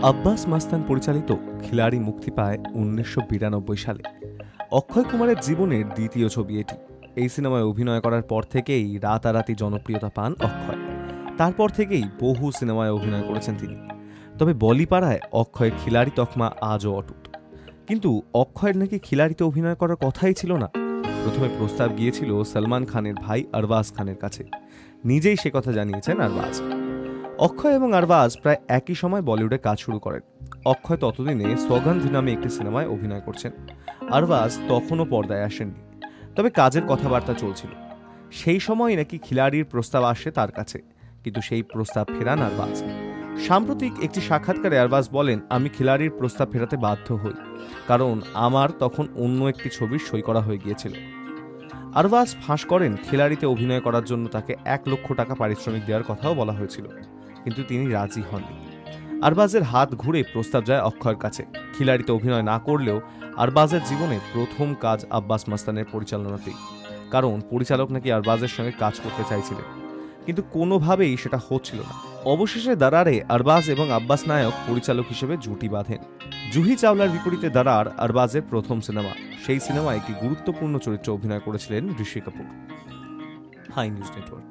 আব্বাস মাস্তান পরিচালিত খিলাড়ি মুক্তি পায় ১৯৯২ সালে। অক্ষয় কুমারের জীবনের দ্বিতীয় ছবি এটি। এই সিনেমায় অভিনয় করার পর থেকেই রাতারাতি জনপ্রিয়তা পান অক্ষয়। তারপর থেকেই বহু সিনেমায় অভিনয় করেছেন তিনি। তবে বলিপাড়ায় অক্ষয়ের খিলাড়ি তকমা আজও অটুট। কিন্তু অক্ষয়ের নাকি খিলাড়িতে অভিনয় করার কথাই ছিল না। প্রথমে প্রস্তাব গিয়েছিল সলমান খানের ভাই আরবাজ খানের কাছে। নিজেই সে কথা জানিয়েছেন আরবাজ। অক্ষয় এবং আরবাজ প্রায় একই সময় বলিউডে কাজ শুরু করেন। অক্ষয় ততদিনে সৌগন্ধ নামে একটি সিনেমায় অভিনয় করছেন। আরবাজ তখনও পর্দায় আসেননি, তবে কাজের কথাবার্তা চলছিল। সেই সময় নাকি খিলাড়ির প্রস্তাব আসে তার কাছে, কিন্তু সেই প্রস্তাব ফেরান আরবাজ। সাম্প্রতিক একটি সাক্ষাৎকারে আরবাজ বলেন, আমি খিলাড়ির প্রস্তাব ফেরাতে বাধ্য হই, কারণ আমার তখন অন্য একটি ছবির সই করা হয়ে গিয়েছিল। আরবাজ ফাঁস করেন, খিলাড়িতে অভিনয় করার জন্য তাকে ১ লক্ষ টাকা পারিশ্রমিক দেওয়ার কথাও বলা হয়েছিল, কিন্তু তিনি রাজি হননি। আরবাজের হাত ঘুরে প্রস্তাব যায় অক্ষয়ের কাছে। খিলাড়িতে অভিনয় না করলেও আরবাজের জীবনে প্রথম কাজ আব্বাস মাস্তানের পরিচালনাতেই, কারণ পরিচালক নাকি আরবাজের সঙ্গে কাজ করতে চাইছিলেন, কিন্তু কোনোভাবেই সেটা হচ্ছিল না। অবশেষে দারারে আরবাজ এবং আব্বাস নায়ক পরিচালক হিসেবে জুটি বাঁধেন। জুহি চাওলার বিপরীতে দারার আরবাজের প্রথম সিনেমা। সেই সিনেমায় একটি গুরুত্বপূর্ণ চরিত্রে অভিনয় করেছিলেন Rishi Kapoor. Hi news network.